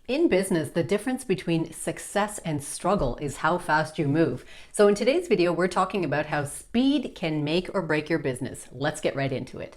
In business, the difference between success and struggle is how fast you move. So in today's video, we're talking about how speed can make or break your business. Let's get right into it.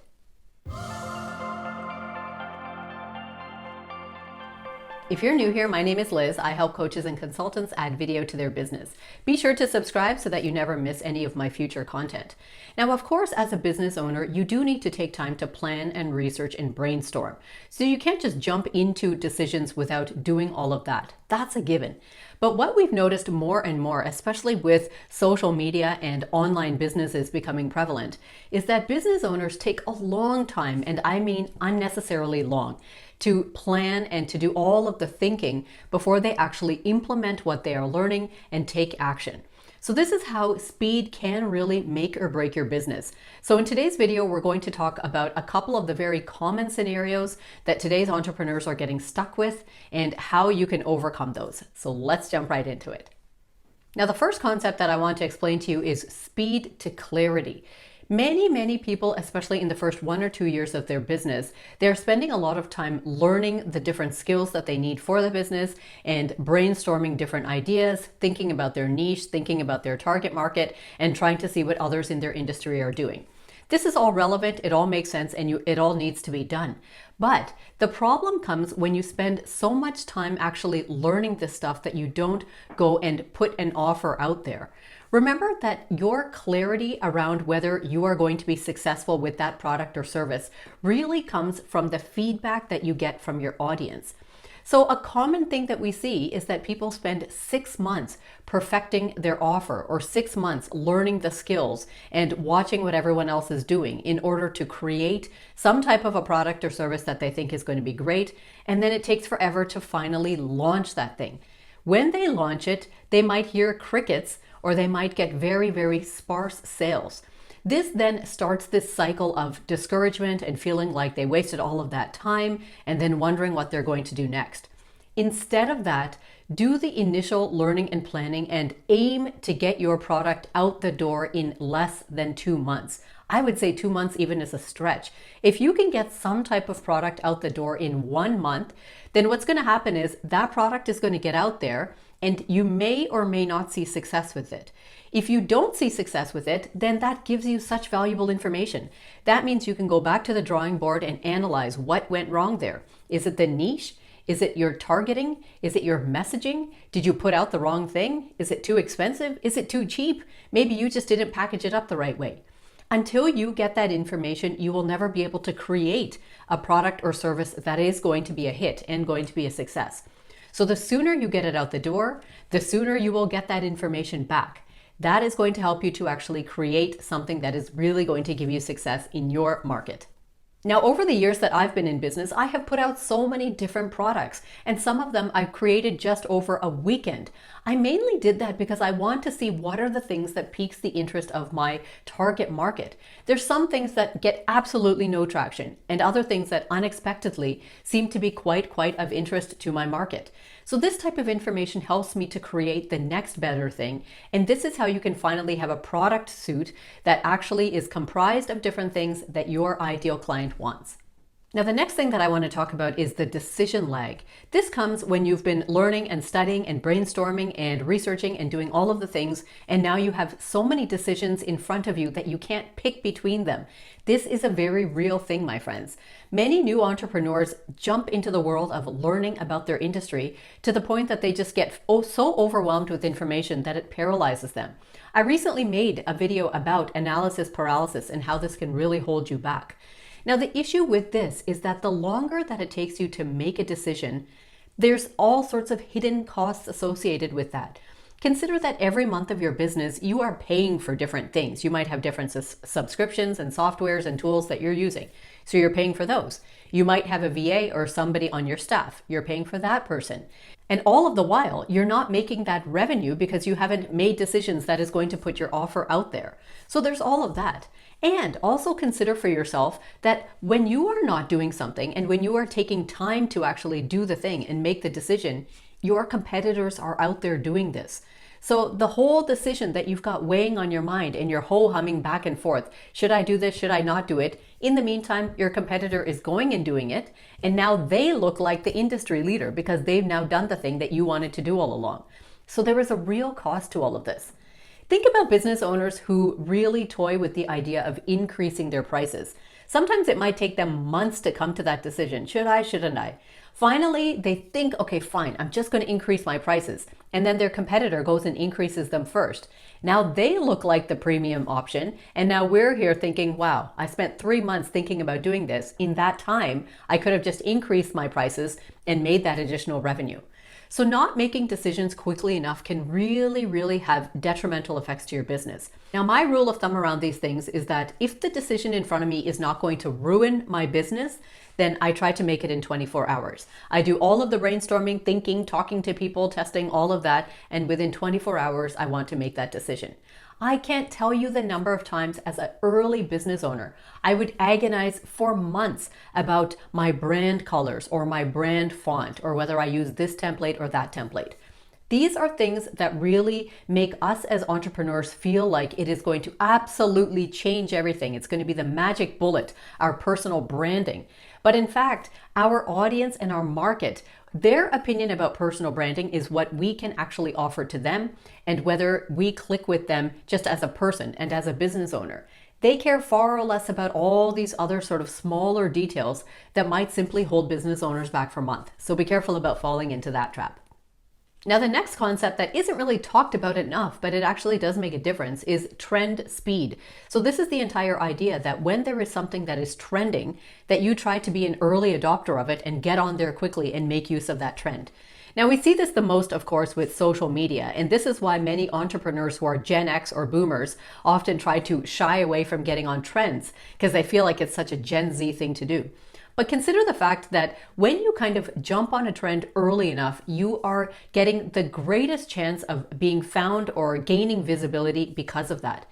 If you're new here, my name is Liz. I help coaches and consultants add video to their business. Be sure to subscribe so that you never miss any of my future content. Now, of course, as a business owner, you do need to take time to plan and research and brainstorm. So you can't just jump into decisions without doing all of that. That's a given. But what we've noticed more and more, especially with social media and online businesses becoming prevalent, is that business owners take a long time, and I mean unnecessarily long, to plan and to do all of the thinking before they actually implement what they are learning and take action. So this is how speed can really make or break your business. So in today's video, we're going to talk about a couple of the very common scenarios that today's entrepreneurs are getting stuck with and how you can overcome those. So let's jump right into it. Now, the first concept that I want to explain to you is speed to clarity. Many people, especially in the first 1 or 2 years of their business, they're spending a lot of time learning the different skills that they need for the business and brainstorming different ideas, thinking about their niche, thinking about their target market, and trying to see what others in their industry are doing. This is all relevant, it all makes sense, and it all needs to be done. But the problem comes when you spend so much time actually learning this stuff that you don't go and put an offer out there. Remember that your clarity around whether you are going to be successful with that product or service really comes from the feedback that you get from your audience. So a common thing that we see is that people spend 6 months perfecting their offer or 6 months learning the skills and watching what everyone else is doing in order to create some type of a product or service that they think is going to be great. And then it takes forever to finally launch that thing. When they launch it, they might hear crickets or they might get very sparse sales. This then starts this cycle of discouragement and feeling like they wasted all of that time and then wondering what they're going to do next. Instead of that, do the initial learning and planning and aim to get your product out the door in less than 2 months. I would say 2 months even is a stretch. If you can get some type of product out the door in 1 month, then what's going to happen is that product is going to get out there and you may or may not see success with it. If you don't see success with it, then that gives you such valuable information. That means you can go back to the drawing board and analyze what went wrong there. Is it the niche? Is it your targeting? Is it your messaging? Did you put out the wrong thing? Is it too expensive? Is it too cheap? Maybe you just didn't package it up the right way. Until you get that information, you will never be able to create a product or service that is going to be a hit and going to be a success. So the sooner you get it out the door, the sooner you will get that information back. That is going to help you to actually create something that is really going to give you success in your market. Now, over the years that I've been in business, I have put out so many different products, and some of them I've created just over a weekend. I mainly did that because I want to see what are the things that piques the interest of my target market. There's some things that get absolutely no traction, and other things that unexpectedly seem to be quite of interest to my market. So this type of information helps me to create the next better thing. And this is how you can finally have a product suite that actually is comprised of different things that your ideal client wants. Now, the next thing that I want to talk about is the decision lag. This comes when you've been learning and studying and brainstorming and researching and doing all of the things, and now you have so many decisions in front of you that you can't pick between them. This is a very real thing, my friends. Many new entrepreneurs jump into the world of learning about their industry to the point that they just get so overwhelmed with information that it paralyzes them. I recently made a video about analysis paralysis and how this can really hold you back. Now, the issue with this is that the longer that it takes you to make a decision, there's all sorts of hidden costs associated with that. Consider that every month of your business, you are paying for different things. You might have different subscriptions and softwares and tools that you're using. So you're paying for those. You might have a VA or somebody on your staff. You're paying for that person. And all of the while, you're not making that revenue because you haven't made decisions that is going to put your offer out there. So there's all of that. And also consider for yourself that when you are not doing something and when you are taking time to actually do the thing and make the decision, your competitors are out there doing this. So the whole decision that you've got weighing on your mind and you're humming back and forth, should I do this? Should I not do it? In the meantime, your competitor is going and doing it. And now they look like the industry leader because they've now done the thing that you wanted to do all along. So there is a real cost to all of this. Think about business owners who really toy with the idea of increasing their prices. Sometimes it might take them months to come to that decision. Should I, shouldn't I? Finally, they think, okay, fine, I'm just going to increase my prices. And then their competitor goes and increases them first. Now they look like the premium option. And now we're here thinking, wow, I spent 3 months thinking about doing this. In that time, I could have just increased my prices and made that additional revenue. So not making decisions quickly enough can really have detrimental effects to your business. Now, my rule of thumb around these things is that if the decision in front of me is not going to ruin my business, then I try to make it in 24 hours. I do all of the brainstorming, thinking, talking to people, testing, all of that. And within 24 hours, I want to make that decision. I can't tell you the number of times as an early business owner, I would agonize for months about my brand colors or my brand font or whether I use this template or that template. These are things that really make us as entrepreneurs feel like it is going to absolutely change everything. It's going to be the magic bullet, our personal branding. But in fact, our audience and our market, their opinion about personal branding is what we can actually offer to them and whether we click with them just as a person and as a business owner. They care far less about all these other sort of smaller details that might simply hold business owners back for months. So be careful about falling into that trap. Now, the next concept that isn't really talked about enough, but it actually does make a difference, is trend speed. So this is the entire idea that when there is something that is trending, that you try to be an early adopter of it and get on there quickly and make use of that trend. Now, we see this the most, of course, with social media, and this is why many entrepreneurs who are Gen X or boomers often try to shy away from getting on trends because they feel like it's such a Gen Z thing to do. But consider the fact that when you kind of jump on a trend early enough, you are getting the greatest chance of being found or gaining visibility because of that.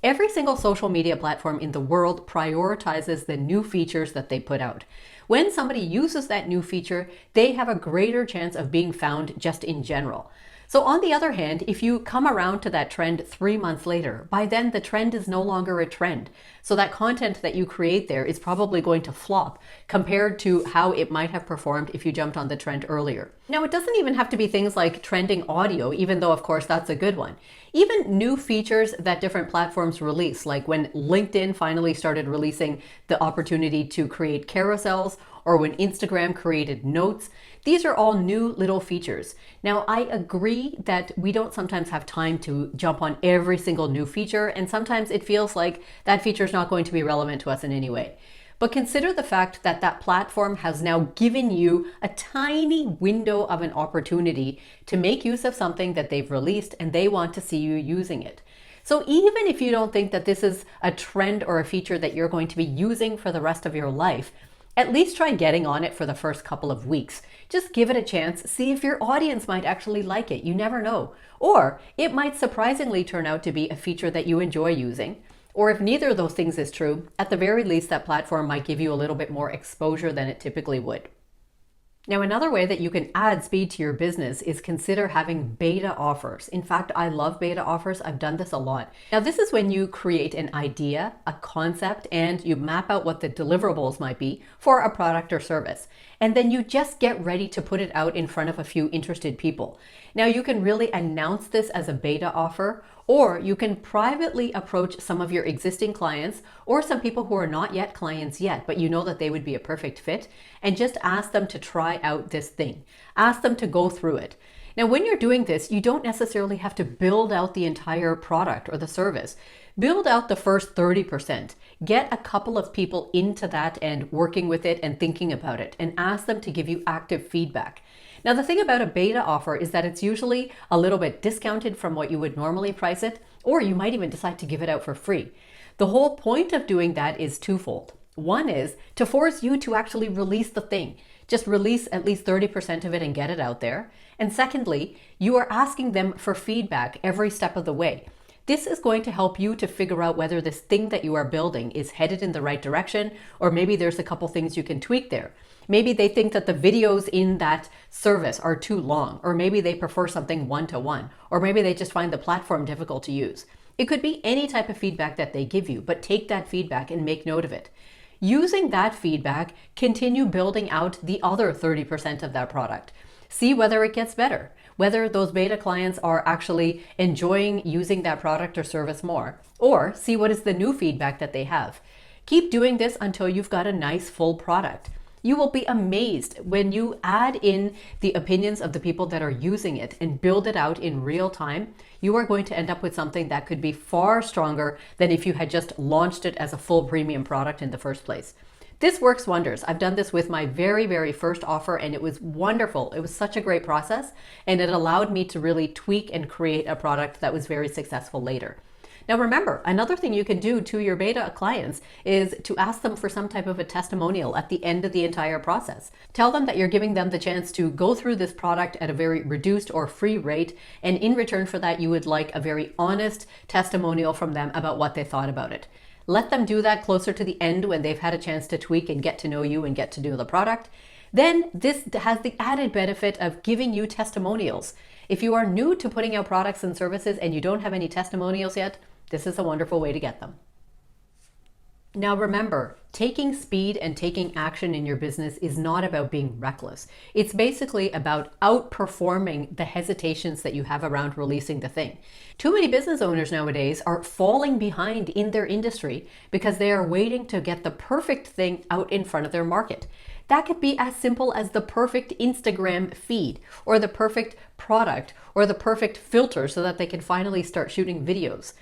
Every single social media platform in the world prioritizes the new features that they put out. When somebody uses that new feature, they have a greater chance of being found just in general. So on the other hand, if you come around to that trend 3 months later, by then the trend is no longer a trend. So that content that you create there is probably going to flop compared to how it might have performed if you jumped on the trend earlier. Now, it doesn't even have to be things like trending audio, even though of course that's a good one. Even new features that different platforms release, like when LinkedIn finally started releasing the opportunity to create carousels, or when Instagram created notes. These are all new little features. Now, I agree that we don't sometimes have time to jump on every single new feature, and sometimes it feels like that feature is not going to be relevant to us in any way. But consider the fact that that platform has now given you a tiny window of an opportunity to make use of something that they've released, and they want to see you using it. So even if you don't think that this is a trend or a feature that you're going to be using for the rest of your life, at least try getting on it for the first couple of weeks. Just give it a chance, see if your audience might actually like it. You never know. Or it might surprisingly turn out to be a feature that you enjoy using. Or if neither of those things is true, at the very least, that platform might give you a little bit more exposure than it typically would. Now, another way that you can add speed to your business is consider having beta offers. In fact, I love beta offers. I've done this a lot. Now, this is when you create an idea, a concept, and you map out what the deliverables might be for a product or service. And then you just get ready to put it out in front of a few interested people. Now, you can really announce this as a beta offer, or you can privately approach some of your existing clients or some people who are not yet clients yet, but you know that they would be a perfect fit, and just ask them to try out this thing. Ask them to go through it. Now, when you're doing this, you don't necessarily have to build out the entire product or the service. Build out the first 30%. Get a couple of people into that and working with it and thinking about it, and ask them to give you active feedback. Now, the thing about a beta offer is that it's usually a little bit discounted from what you would normally price it, or you might even decide to give it out for free. The whole point of doing that is twofold. One is to force you to actually release the thing. Just release at least 30% of it and get it out there. And secondly, you are asking them for feedback every step of the way. This is going to help you to figure out whether this thing that you are building is headed in the right direction, or maybe there's a couple things you can tweak there. Maybe they think that the videos in that service are too long, or maybe they prefer something one-to-one, or maybe they just find the platform difficult to use. It could be any type of feedback that they give you, but take that feedback and make note of it. Using that feedback, continue building out the other 30% of that product. See whether it gets better, whether those beta clients are actually enjoying using that product or service more, or see what is the new feedback that they have. Keep doing this until you've got a nice full product. You will be amazed when you add in the opinions of the people that are using it and build it out in real time. You are going to end up with something that could be far stronger than if you had just launched it as a full premium product in the first place. This works wonders. I've done this with my very, very first offer, and it was wonderful. It was such a great process, and it allowed me to really tweak and create a product that was very successful later. Now remember, another thing you can do to your beta clients is to ask them for some type of a testimonial at the end of the entire process. Tell them that you're giving them the chance to go through this product at a very reduced or free rate, and in return for that, you would like a very honest testimonial from them about what they thought about it. Let them do that closer to the end when they've had a chance to tweak and get to know you and get to know the product. Then this has the added benefit of giving you testimonials. If you are new to putting out products and services and you don't have any testimonials yet, this is a wonderful way to get them. Now remember, taking speed and taking action in your business is not about being reckless. It's basically about outperforming the hesitations that you have around releasing the thing. Too many business owners nowadays are falling behind in their industry because they are waiting to get the perfect thing out in front of their market. That could be as simple as the perfect Instagram feed, or the perfect product, or the perfect filter so that they can finally start shooting videos.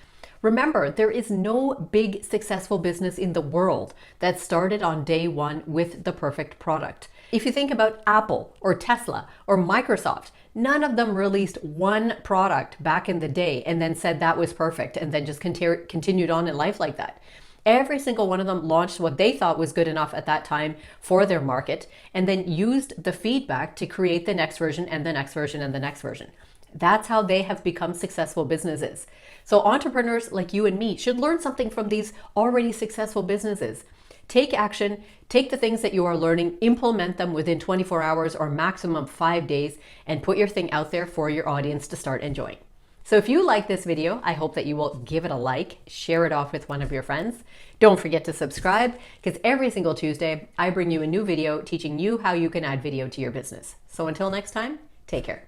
Remember, there is no big successful business in the world that started on day one with the perfect product. If you think about Apple or Tesla or Microsoft, none of them released one product back in the day and then said that was perfect and then just continued on in life like that. Every single one of them launched what they thought was good enough at that time for their market, and then used the feedback to create the next version and the next version and the next version. That's how they have become successful businesses. So entrepreneurs like you and me should learn something from these already successful businesses. Take action, take the things that you are learning, implement them within 24 hours or maximum 5 days, and put your thing out there for your audience to start enjoying. So if you like this video, I hope that you will give it a like, share it off with one of your friends. Don't forget to subscribe, because every single Tuesday, I bring you a new video teaching you how you can add video to your business. So until next time, take care.